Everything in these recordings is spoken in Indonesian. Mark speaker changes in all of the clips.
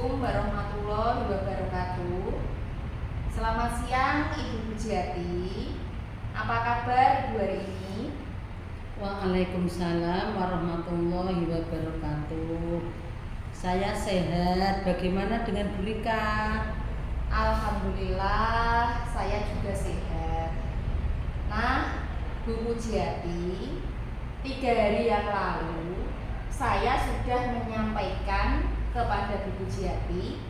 Speaker 1: Assalamualaikum warahmatullahi wabarakatuh. Selamat siang Ibu Pujiati. Apa kabar Ibu hari ini?
Speaker 2: Waalaikumsalam warahmatullahi wabarakatuh. Saya sehat. Bagaimana dengan Bu Rika?
Speaker 1: Alhamdulillah saya juga sehat. Nah, Bu Pujiati, 3 hari yang lalu saya sudah menyampaikan kepada Bu Pujiati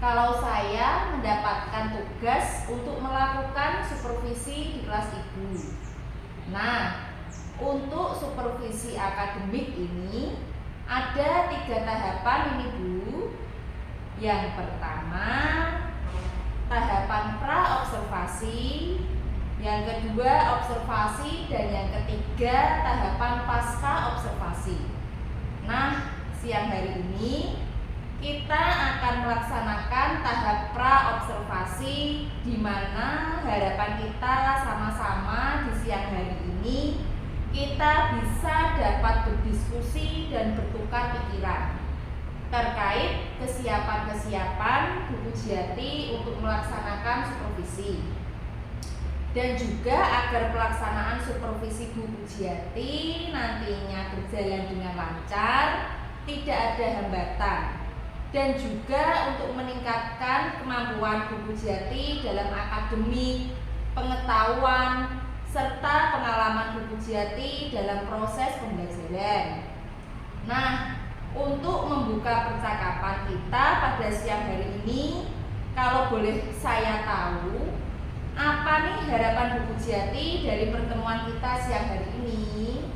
Speaker 1: kalau saya mendapatkan tugas untuk melakukan supervisi di kelas Ibu. Nah, untuk supervisi akademik ini ada 3 tahapan ini Bu. Yang pertama, tahapan pra-observasi, yang kedua observasi, dan yang ketiga tahapan pasca observasi. Nah, siang hari ini kita akan melaksanakan tahap pra-observasi, di mana harapan kita sama-sama di siang hari ini kita bisa dapat berdiskusi dan bertukar pikiran terkait kesiapan-kesiapan Bu Pujiati untuk melaksanakan supervisi, dan juga agar pelaksanaan supervisi Bu Pujiati nantinya berjalan dengan lancar, tidak ada hambatan, dan juga untuk meningkatkan kemampuan Bu Pujiati dalam akademik, pengetahuan, serta pengalaman Bu Pujiati dalam proses pembelajaran. Nah, untuk membuka percakapan kita pada siang hari ini, kalau boleh saya tahu, apa nih harapan Bu Pujiati dari pertemuan kita siang hari ini?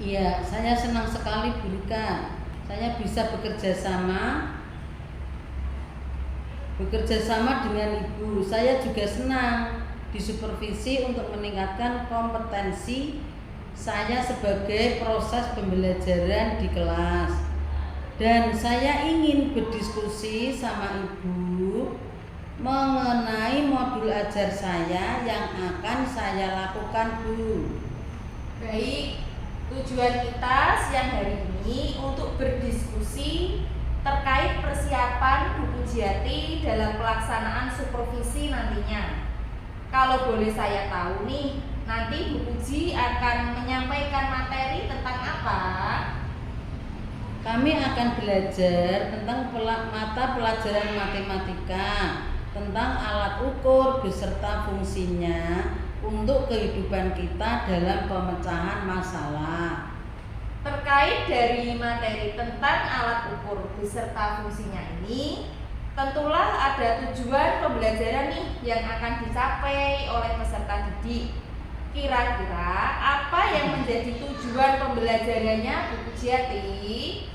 Speaker 2: Iya, saya senang sekali Bu Rika. Saya bisa bekerja sama dengan Ibu. Saya juga senang disupervisi untuk meningkatkan kompetensi saya sebagai proses pembelajaran di kelas. Dan saya ingin berdiskusi sama Ibu mengenai modul ajar saya yang akan saya lakukan, Bu.
Speaker 1: Baik, tujuan kita siang hari ini untuk berdiskusi terkait persiapan Bu Pujiati dalam pelaksanaan supervisi nantinya. Kalau boleh saya tahu nih, nanti Bu Puji akan menyampaikan materi tentang apa?
Speaker 2: Kami akan belajar tentang mata pelajaran matematika, tentang alat ukur beserta fungsinya untuk kehidupan kita dalam pemecahan masalah.
Speaker 1: Terkait dari materi tentang alat ukur beserta fungsinya ini, tentulah ada tujuan pembelajaran nih yang akan dicapai oleh peserta didik. Kira-kira apa yang menjadi tujuan pembelajarannya Bu Pujiati?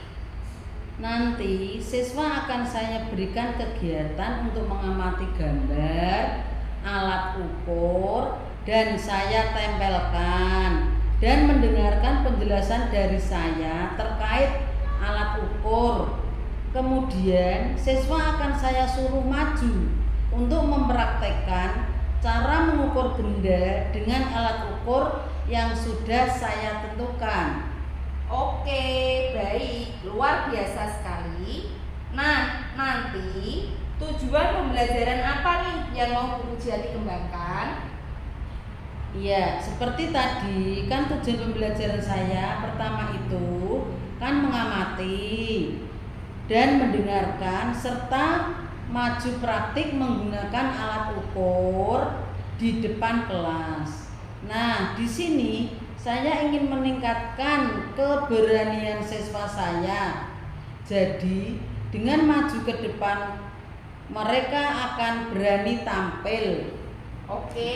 Speaker 2: Nanti siswa akan saya berikan kegiatan untuk mengamati gambar, alat ukur, dan saya tempelkan, dan mendengarkan penjelasan dari saya terkait alat ukur. Kemudian siswa akan saya suruh maju untuk mempraktekkan cara mengukur benda dengan alat ukur yang sudah saya tentukan.
Speaker 1: Oke, baik, luar biasa sekali. Nah, nanti tujuan pembelajaran apa nih yang mau Bu Pujiati kembangkan?
Speaker 2: Ya, seperti tadi kan tujuan pembelajaran saya pertama itu kan mengamati dan mendengarkan serta maju praktik menggunakan alat ukur di depan kelas. Nah, di sini saya ingin meningkatkan keberanian siswa saya. Jadi, dengan maju ke depan, mereka akan berani tampil.
Speaker 1: Oke,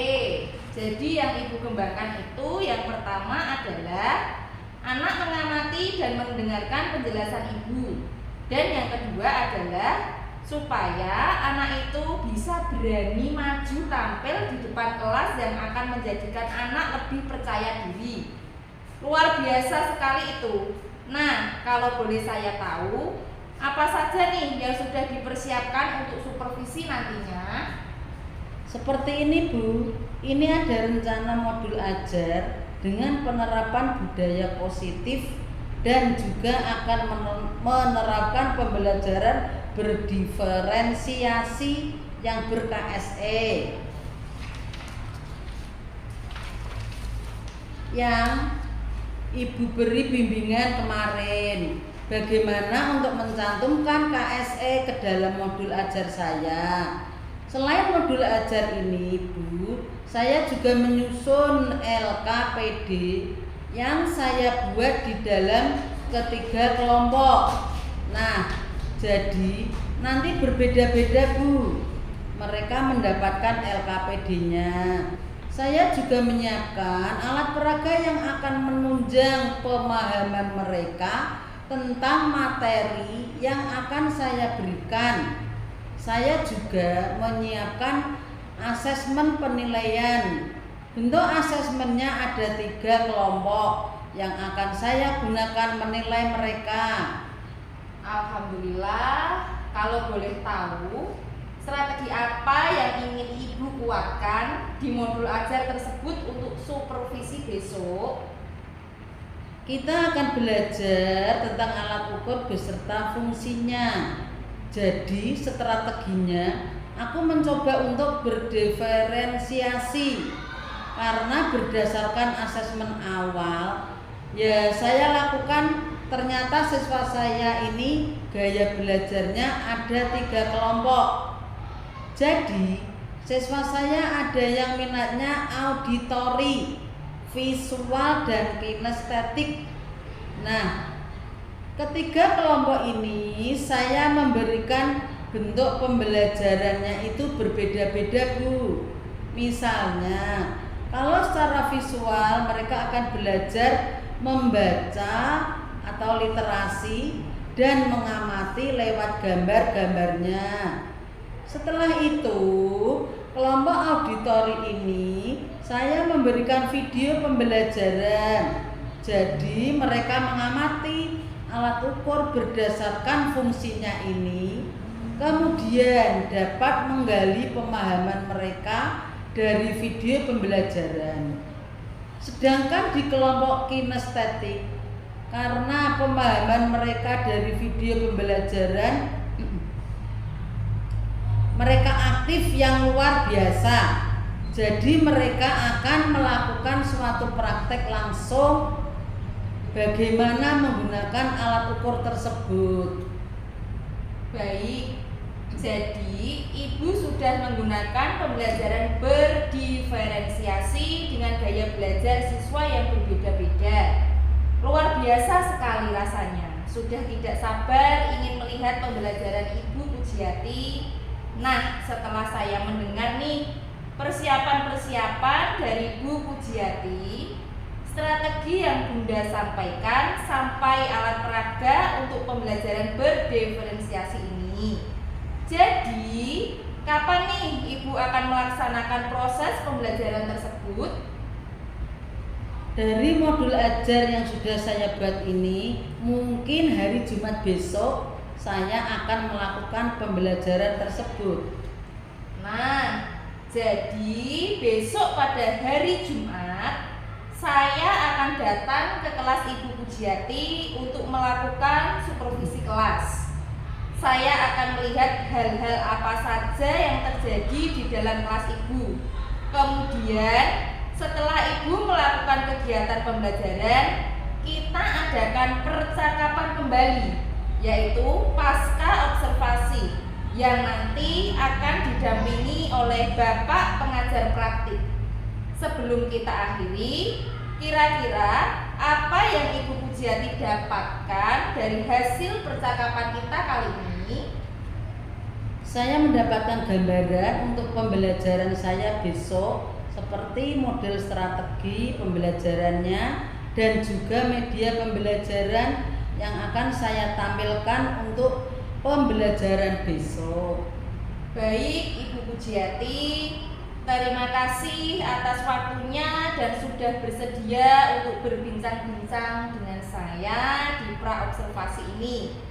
Speaker 1: jadi yang Ibu kembangkan itu yang pertama adalah anak mengamati dan mendengarkan penjelasan Ibu. Dan yang kedua adalah supaya anak itu bisa berani maju tampil di depan kelas yang akan menjadikan anak lebih percaya diri. Luar biasa sekali itu. Nah, kalau boleh saya tahu, apa saja nih yang sudah dipersiapkan untuk supervisi nantinya?
Speaker 2: Seperti ini Bu, ini ada rencana modul ajar dengan penerapan budaya positif dan juga akan menerapkan pembelajaran berdiferensiasi yang ber-KSE yang Ibu beri bimbingan kemarin. Bagaimana untuk mencantumkan KSE ke dalam modul ajar saya. Selain modul ajar ini, Ibu, saya juga menyusun LKPD yang saya buat di dalam ketiga kelompok. Nah, jadi nanti berbeda-beda, Bu. Mereka mendapatkan LKPD-nya. Saya juga menyiapkan alat peraga yang akan menunjang pemahaman mereka tentang materi yang akan saya berikan. Saya juga menyiapkan asesmen penilaian. Bentuk asesmennya ada 3 kelompok yang akan saya gunakan menilai mereka.
Speaker 1: Alhamdulillah, kalau boleh tahu, strategi apa yang ingin Ibu kuatkan di modul ajar tersebut untuk supervisi besok?
Speaker 2: Kita akan belajar tentang alat ukur beserta fungsinya. Jadi strateginya aku mencoba untuk berdiferensiasi. Karena berdasarkan asesmen awal ya saya lakukan, ternyata siswa saya ini gaya belajarnya ada 3 kelompok. Jadi siswa saya ada yang minatnya auditori, visual, dan kinestetik. Nah, ketiga kelompok ini saya memberikan bentuk pembelajarannya itu berbeda-beda, Bu. Misalnya, kalau secara visual mereka akan belajar membaca atau literasi dan mengamati lewat gambar-gambarnya. Setelah itu, kelompok auditori ini saya memberikan video pembelajaran. Jadi mereka mengamati alat ukur berdasarkan fungsinya ini, kemudian dapat menggali pemahaman mereka dari video pembelajaran. Sedangkan di kelompok kinestetik, karena pemahaman mereka dari video pembelajaran mereka aktif yang luar biasa. Jadi mereka akan melakukan suatu praktek langsung bagaimana menggunakan alat ukur tersebut.
Speaker 1: Baik, jadi Ibu sudah menggunakan pembelajaran berdiferensiasi dengan gaya belajar siswa yang berbeda-beda. Luar biasa sekali rasanya. Sudah tidak sabar ingin melihat pembelajaran Ibu Pujiati. Nah, setelah saya mendengar nih persiapan-persiapan dari Bu Pujiati, strategi yang Bunda sampaikan sampai alat peraga untuk pembelajaran berdiferensiasi ini. Jadi, kapan nih Ibu akan melaksanakan proses pembelajaran tersebut?
Speaker 2: Dari modul ajar yang sudah saya buat ini, mungkin hari Jumat besok saya akan melakukan pembelajaran tersebut.
Speaker 1: Nah, jadi besok pada hari Jumat saya akan datang ke kelas Ibu Pujiati untuk melakukan supervisi kelas. Saya akan melihat hal-hal apa saja yang terjadi di dalam kelas Ibu. Kemudian setelah Ibu melakukan kegiatan pembelajaran, kita adakan percakapan kembali, yaitu pasca observasi, yang nanti akan didampingi oleh Bapak pengajar praktik. Sebelum kita akhiri, kira-kira apa yang Ibu Pujiati dapatkan dari hasil percakapan kita kali ini?
Speaker 2: Saya mendapatkan gambaran untuk pembelajaran saya besok, seperti model strategi pembelajarannya dan juga media pembelajaran yang akan saya tampilkan untuk pembelajaran besok.
Speaker 1: Baik, Ibu Pujiati, terima kasih atas waktunya dan sudah bersedia untuk berbincang-bincang dengan saya di pra-observasi ini.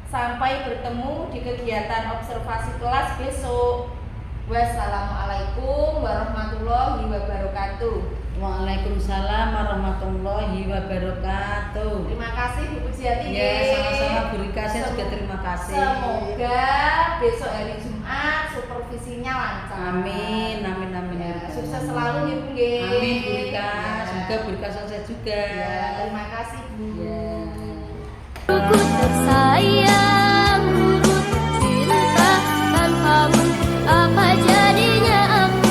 Speaker 1: Sampai bertemu di kegiatan observasi kelas besok. Wassalamualaikum warahmatullahi wabarakatuh.
Speaker 2: Waalaikumsalam warahmatullahi wabarakatuh.
Speaker 1: Terima kasih Bu Pujiati.
Speaker 2: Ya, sama-sama Bu Rika, saya juga terima kasih.
Speaker 1: Semoga besok hari Jumat supervisinya lancar.
Speaker 2: Amin, amin, amin.
Speaker 1: Ya, sukses selalu ya Bu. Nggih.
Speaker 2: Amin Bu Rika,
Speaker 1: Ya.
Speaker 2: semoga Bu Rika sukses juga.
Speaker 1: Ya, terima kasih Bu.
Speaker 2: Ya.
Speaker 3: Aku tersayang, guru tercinta, tanpamu apa jadinya aku?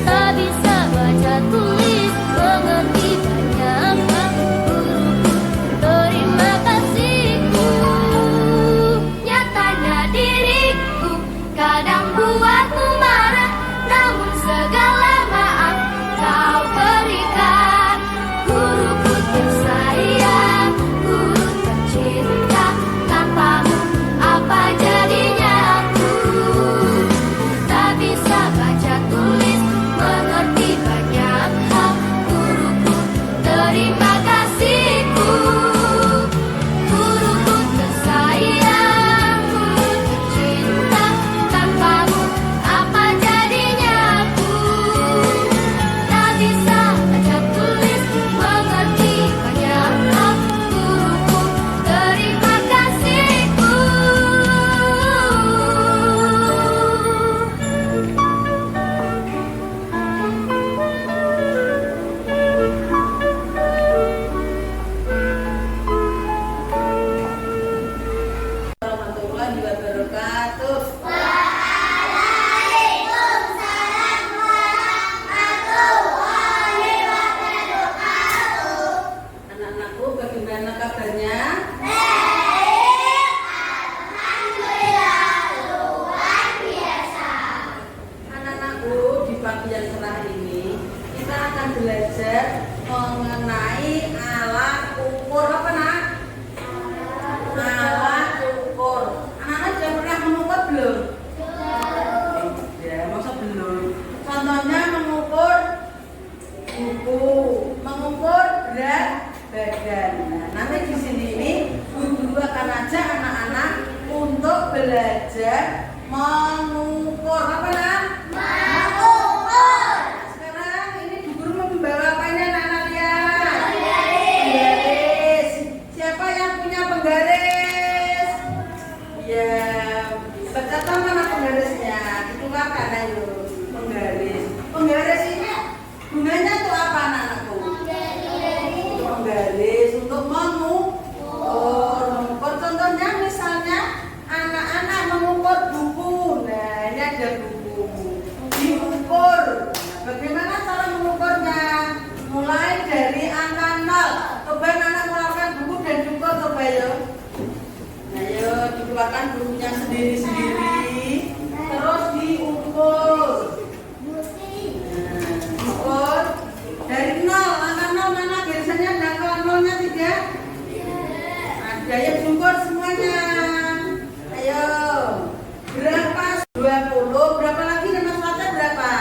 Speaker 3: Tak bisa baca tulis, mengerti banyak hal, guruku terima kasihku. Nyatanya diriku kadang buatmu marah, namun segala maaf kau berikan. Guruku tersayang, guru tercinta, tanpamu apa jadinya aku? Tak bisa baca tulis, mengerti banyak hal, guruku terima kasihku. Guruku tersayang, guru tercinta, tanpamu apa jadinya aku? Tak bisa baca tulis, mengerti banyak hal, guruku terima kasihku.
Speaker 2: Warahmatullahi wabarakatuh. Anak-anakku, bagaimana kabarnya? Anak-anakku, di pagi yang cerah ini kita akan belajar mengenai alat ukur apa nak? Alat ukur. Anak-anak sudah pernah mengukur belum? Ya, masa belum? Contohnya mengukur buku, mengukur berat badan. Nah, nanti di sini ini guru akan ajak anak-anak untuk belajar mengukur apa nak? Mengukur. Sekarang ini Bu Guru membawa apa ini anak-anak lihat? Penggaris. Siapa yang punya penggaris? Ya, betapa mana penggarisnya? Dikeluarkan ayo. Penggaris. Penggaris ini gunanya untuk apa anak-anakku? Untuk menggaris, untuk mengukur. Mengukur contohnya misalnya anak-anak mengukur buku. Nah, ini ada buku. Diukur. Bagaimana cara mengukurnya? Mulai dari angka 0. Coba anak mengeluarkan buku dan diukur coba yuk. Nah, yuk dikeluarkan bukunya sendiri-sendiri. Terus diukur. Ukur dari 0, angka 0 mana biasanya ada angka 0-nya tidak? Ada yang diukur semuanya. Ayo, berapa? 20, berapa lagi nama Sauda berapa?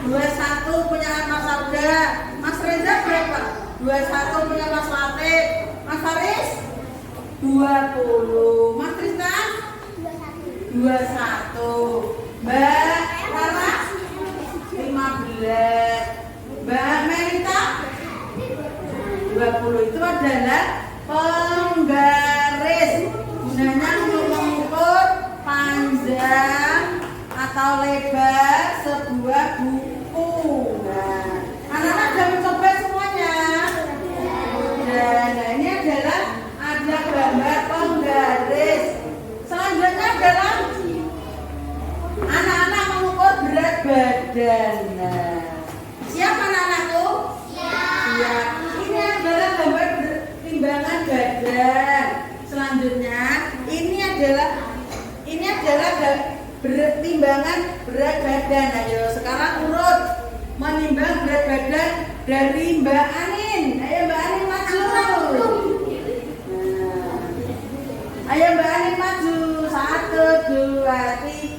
Speaker 2: 21 punya Mas Sauda. Mas Reza berapa? 21 punya Mas Latif. Mas Haris? 20. Mas Tristan? 21. Mbak Rara? 15. Mbak Merita 20. Itu adalah penggaris. Gunanya untuk mengukur panjang atau lebar sebuah buku. Nah, anak-anak sudah mencoba semuanya. Dan nah, ini adalah ada gambar penggaris. Selanjutnya adalah anak-anak mengukur berat badan. Nah, siap anak-anakku? Siap. Ini adalah gambar timbangan badan. Selanjutnya ini adalah timbangan berat badan. Ayo sekarang urut menimbang berat badan dari Mbak Anin. Ayo Mbak Anin maju. Nah, ayo Mbak Anin maju. 1, 2,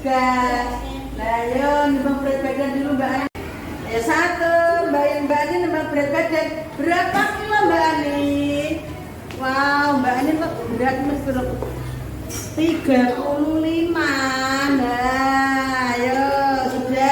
Speaker 2: 3. Nah, ayo nimbang berat badan dulu Mbak Anin. Ayo 1, Mbak Anin nimbang berat badan. Berapa kilo Mbak Anin? Wow, Mbak Anin kok berat mas 35. Nah, ayo sudah.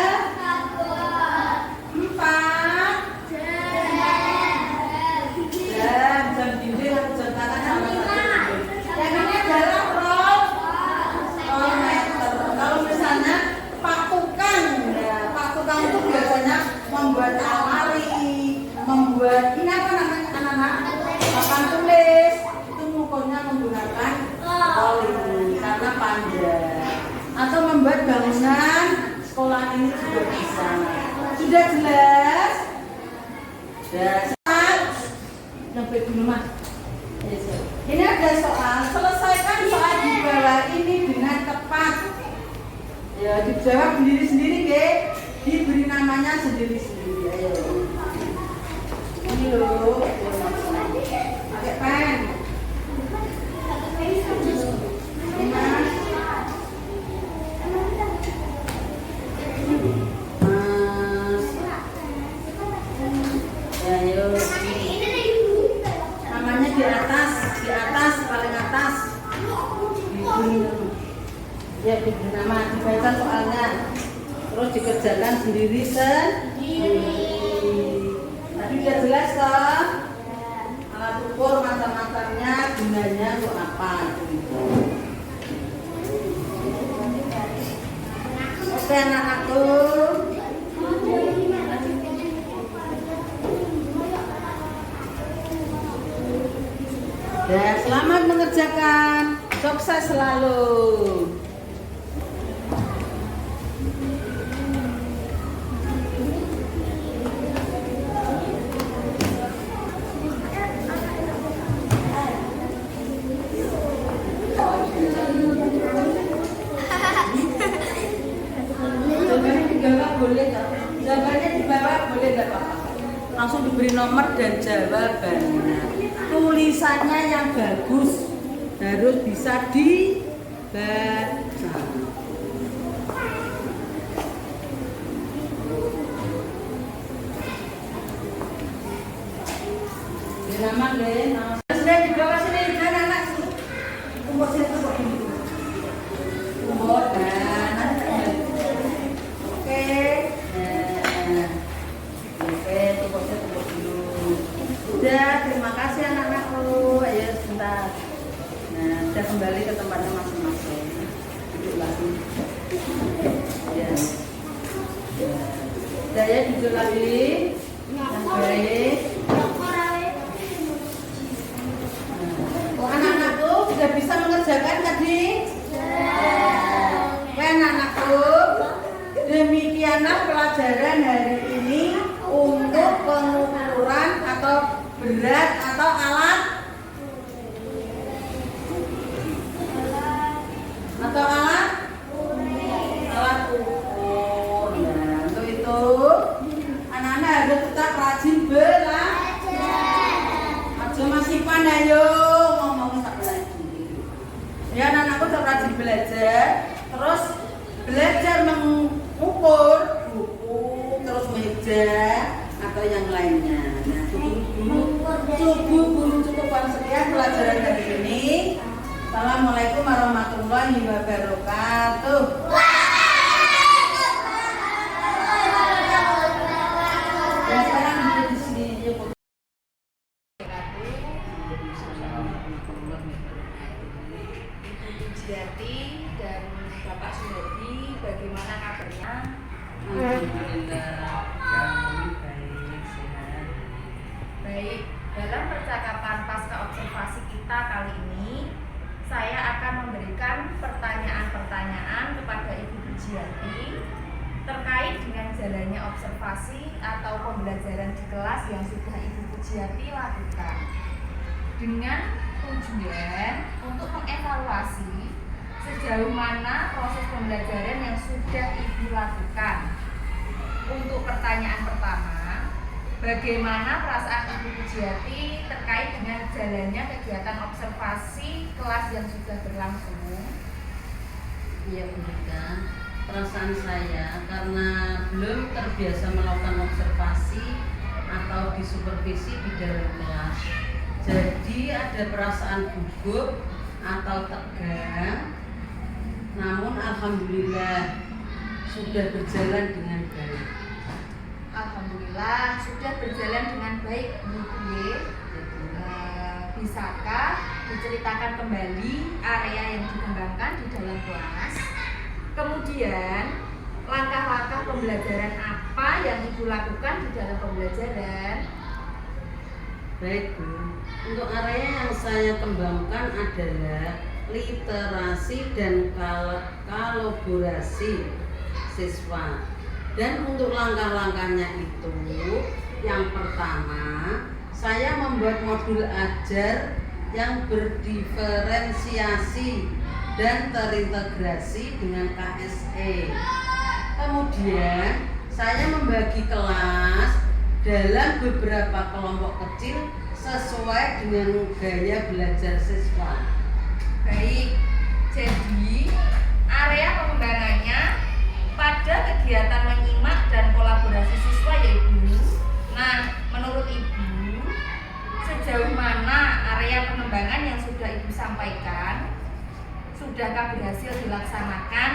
Speaker 2: 4 jam dinding atau jam tangan sama satu. Yang ini adalah roll meter. Kalau misalnya patukan, ya, patukan itu biasanya membuat almari, membuat ini apa namanya anak-anak? Papan tulis. Itu mengukurnya menggunakan oli karena panjang. Atau membuat bangunan sekolah ini juga bisa. Sudah jelas? Sudah. Sampai dulu mas. Ini ada soal. Selesaikan soal di bawah ini dengan tepat. Ya, dijawab sendiri-sendiri, ge. Diberi namanya sendiri-sendiri. Ayo. Ini loh. Pakai pen. Ini mas. Ayo. Namanya di atas paling atas. Ya, diberi nama, dibaca soalnya. Terus dikerjakan sendiri Tadi udah jelas toh? Alat ukur macam-macamnya, gunanya untuk apa? Oke anak-anakku. Ya, selamat mengerjakan. Sukses selalu. Jawabannya di bawah boleh nggak Pak? Langsung diberi nomor dan jawabannya. Tulisannya yang bagus harus bisa dibaca. Di nama deh, nama sudah di bawah sini dan anak umur sini tuh ini. Umur dan oke. Tunggu dulu. Udah, terima kasih anak-anakku. Ayo sebentar. Nah, udah kembali ke tempatnya masing-masing. Duduk lagi. Ya. Udah ya, duduk lagi. Yang baik. Oh, anak-anakku sudah bisa mengerjakan tadi? Anak-anakku, demikianlah pelajaran hari ini untuk pengukuran atau berat atau alat ukur. Nah, untuk itu anak-anak harus tetap rajin belajar. Aja masih pandai yo ngomong tak belajar. Ya anak-anakku tetap rajin belajar, terus belajar mengukur buku, terus meja atau yang lainnya. Nah, guru cukupkan sekian pelajaran hari ini. Assalamualaikum warahmatullahi wabarakatuh. Dan sekarang duduk di sini.
Speaker 1: Jati dan Bapak Sundadi, bagaimana kabarnya?
Speaker 2: Alhamdulillah. Baik, sehat.
Speaker 1: Baik, dalam percakapan pasca observasi kita kali ini, saya akan memberikan pertanyaan-pertanyaan kepada Ibu Pujiati terkait dengan jalannya observasi atau pembelajaran di kelas yang sudah Ibu Pujiati lakukan, dengan tujuan untuk mengevaluasi sejauh mana proses pembelajaran yang sudah Ibu lakukan. Untuk pertanyaan pertama, bagaimana perasaan Ibu Pujiati terkait dengan jalannya kegiatan observasi kelas yang sudah berlangsung?
Speaker 2: Iya Bunda, perasaan saya karena belum terbiasa melakukan observasi atau disupervisi di dalam kelas, jadi ada perasaan gugup atau tegang. Namun alhamdulillah sudah berjalan dengan baik.
Speaker 1: Alhamdulillah sudah berjalan dengan baik, Bu. Bisakah diceritakan kembali area yang dikembangkan di dalam kelas? Kemudian langkah-langkah pembelajaran apa yang Ibu lakukan di dalam pembelajaran?
Speaker 2: Baik Bu, untuk area yang saya kembangkan adalah literasi dan kolaborasi siswa. Dan untuk langkah-langkahnya itu, yang pertama, saya membuat modul ajar yang berdiferensiasi dan terintegrasi dengan KSE. Kemudian, saya membagi kelas dalam beberapa kelompok kecil sesuai dengan gaya belajar siswa.
Speaker 1: Baik, jadi area pengembangannya pada kegiatan menyimak dan kolaborasi siswa ya Ibu. Nah, menurut Ibu, sejauh mana area pengembangan yang sudah Ibu sampaikan? Sudahkah berhasil dilaksanakan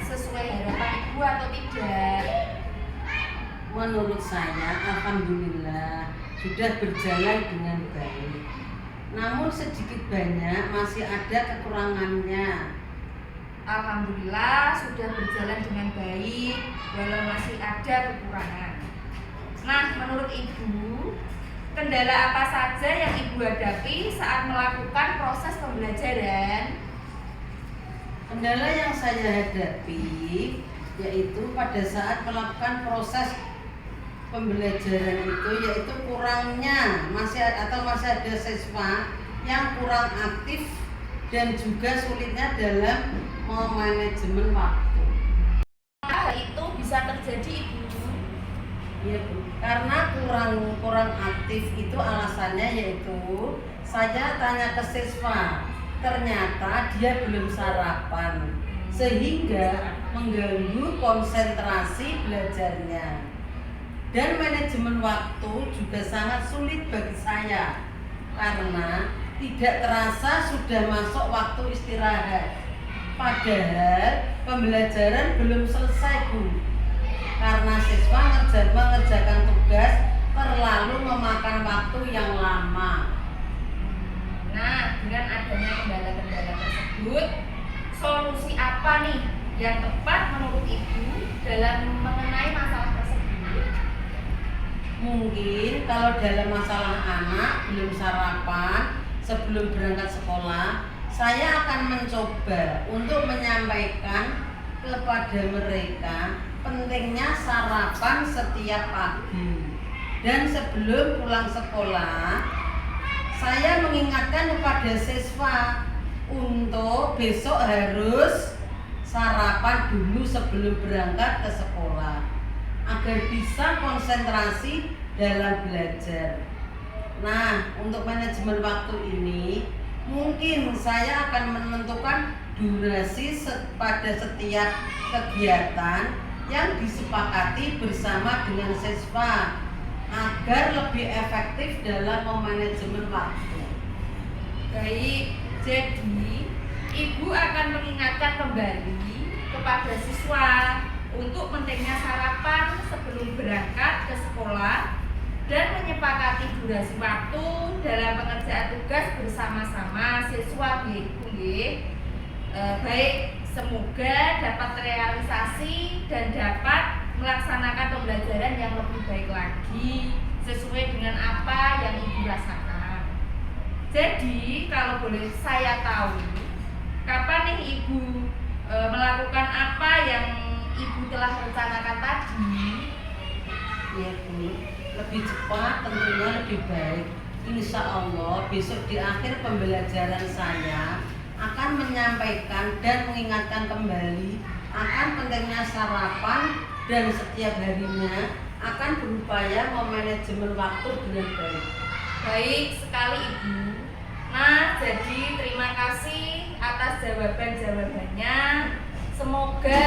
Speaker 1: sesuai harapan Ibu atau tidak?
Speaker 2: Menurut saya, alhamdulillah sudah berjalan dengan baik. Namun sedikit banyak masih ada kekurangannya.
Speaker 1: Alhamdulillah sudah berjalan dengan baik, walau masih ada kekurangan. Nah, menurut Ibu, kendala apa saja yang Ibu hadapi saat melakukan proses pembelajaran?
Speaker 2: Kendala yang saya hadapi yaitu pada saat melakukan proses pembelajaran itu yaitu kurangnya masih ada siswa yang kurang aktif dan juga sulitnya dalam memanajemen waktu.
Speaker 1: Hal itu bisa terjadi Ibu.
Speaker 2: Iya Bu, karena kurang aktif itu alasannya yaitu saya tanya ke siswa, ternyata dia belum sarapan sehingga mengganggu konsentrasi belajarnya. Dan manajemen waktu juga sangat sulit bagi saya karena tidak terasa sudah masuk waktu istirahat. Padahal pembelajaran belum selesai Bu, karena siswa mengerjakan tugas terlalu memakan waktu yang lama.
Speaker 1: Nah, dengan adanya kendala-kendala tersebut, solusi apa nih yang tepat menurut Ibu dalam mengenai masalah tersebut?
Speaker 2: Mungkin kalau dalam masalah anak belum sarapan sebelum berangkat sekolah, saya akan mencoba untuk menyampaikan kepada mereka pentingnya sarapan setiap pagi. Dan sebelum pulang sekolah, saya mengingatkan kepada siswa untuk besok harus sarapan dulu sebelum berangkat ke sekolah agar bisa konsentrasi dalam belajar. Nah, untuk manajemen waktu ini mungkin saya akan menentukan durasi pada setiap kegiatan yang disepakati bersama dengan siswa agar lebih efektif dalam memanajemen waktu.
Speaker 1: Baik, jadi Ibu akan mengingatkan kembali kepada siswa untuk pentingnya sarapan sebelum berangkat ke sekolah dan menyepakati durasi waktu dalam pengerjaan tugas bersama-sama siswa Ibu. Baik, semoga dapat terrealisasi dan dapat melaksanakan pembelajaran yang lebih baik lagi sesuai dengan apa yang Ibu rasakan. Jadi, kalau boleh saya tahu, kapan nih Ibu melakukan apa yang Ibu telah rencanakan tadi?
Speaker 2: Ya Bu, lebih cepat tentunya lebih baik. Insya Allah besok di akhir pembelajaran saya akan menyampaikan dan mengingatkan kembali akan pentingnya sarapan dan setiap harinya akan berupaya memanajemen waktu dengan baik.
Speaker 1: Baik sekali Ibu. Nah, jadi terima kasih atas jawaban-jawabannya. Semoga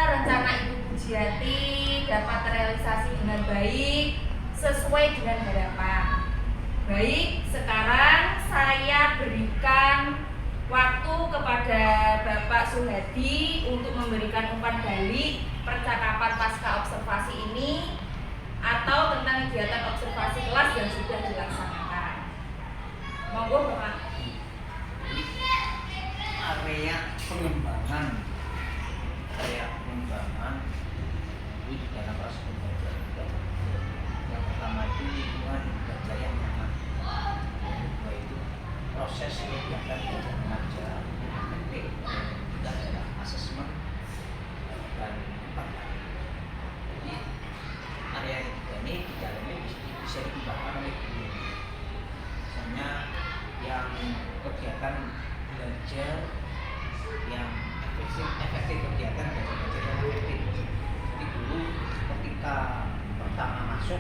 Speaker 1: rencana Ibu Pujiati dapat terrealisasi dengan baik sesuai dengan harapan. Baik, sekarang saya berikan waktu kepada Bapak Suhadi untuk memberikan umpan balik percakapan pasca observasi ini atau tentang kegiatan observasi kelas yang sudah dilaksanakan. Monggo Bapak.
Speaker 4: Area pengembangan itu di dalam proses pembelajaran. Yang pertama itu lingkungan belajar yang nyaman. Yang kedua itu proses kegiatan belajar mengajar yang efektif. Dan ketiga adalah asesmen dan empat. belajar yang efektif kegiatan belajar yang efektif. Jadi dulu ketika pertama masuk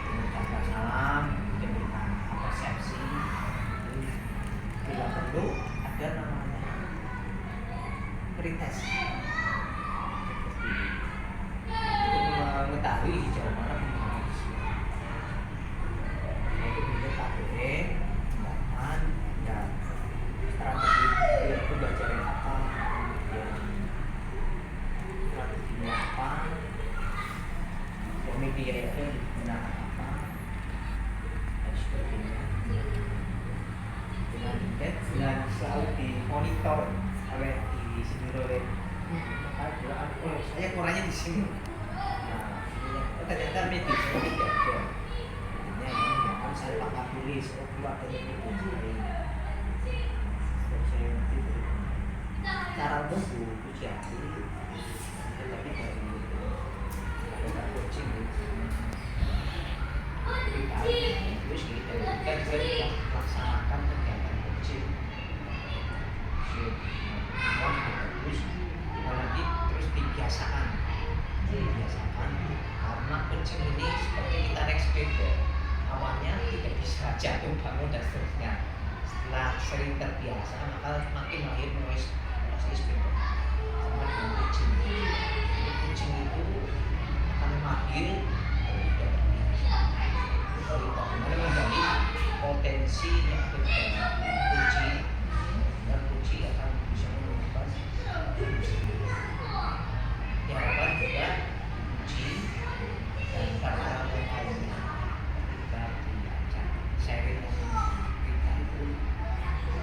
Speaker 4: mengucapkan salam, memberikan persepsi, bila perlu ada namanya pretest untuk mengetahui sejauh mana penggunaan itu bentuk KBM, tindakan, dan strategi pembelajaran apa, kemudian strateginya apa, media itu digunakan apa, dan sebagainya. Dengan selalu dimonitor oleh oleh saya kurangnya di sini. Nah, ternyata media itu tidak ada. Artinya ini akan saya pakai tulis keluar dari itu. Saya nanti cara umum ujiati, tetapi dari ada coaching terus kita melaksanakan kegiatan coaching terus nanti terus dibiasakan karena coaching ini seperti kita naik sepeda, awalnya tidak bisa jatuh bangun dan seterusnya. Setelah sering terbiasa maka makin mahir menguasai sepeda. Sama dengan coaching. Jadi coaching itu akan mahir kalau tidak terbiasa. Bagaimana menggali potensi yang ada di dalam kunci, dan kunci akan bisa menemukan diharapkan juga kunci dan para lainnya kita diajak sharing kita itu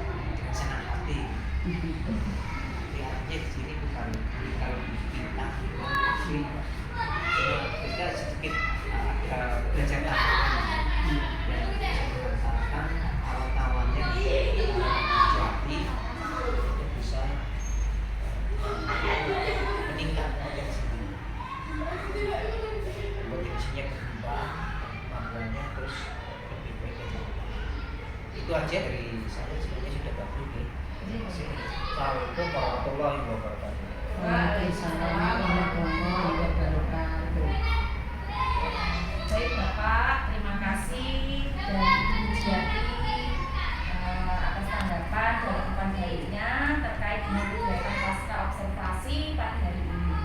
Speaker 4: dengan senang hati. Artinya di sini bukan kalau kita kita sedikit belajar yang mengatakan alat-alatnya jadi bisa meningkat potensinya berkembang, kemampuannya terus lebih baik. Itu aja dari saya, sebenarnya sudah bagus nih. Assalamualaikum warahmatullahi wabarakatuh.
Speaker 2: Waalaikumsalam warahmatullahi wabarakatuh.
Speaker 1: Baik Bapak, terima kasih dan Ibu Jati atas tanggapan dan umpan baiknya terkait dengan kegiatan pasca observasi pagi hari ini.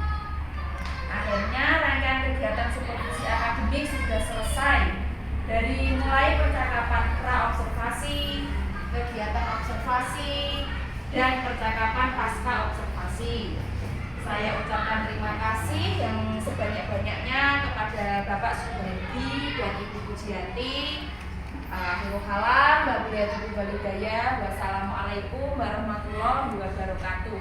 Speaker 1: Akhirnya rangkaian kegiatan supervisi akademik sudah selesai, dari mulai percakapan pra-observasi, kegiatan observasi, dan percakapan pasca observasi. Saya ucapkan terima kasih yang sebanyak-banyaknya kepada Bapak Subardi dan Ibu Pujiati. Akhirul kalam, wabillahi taufiq wal hidayah. Wassalamualaikum warahmatullahi wabarakatuh.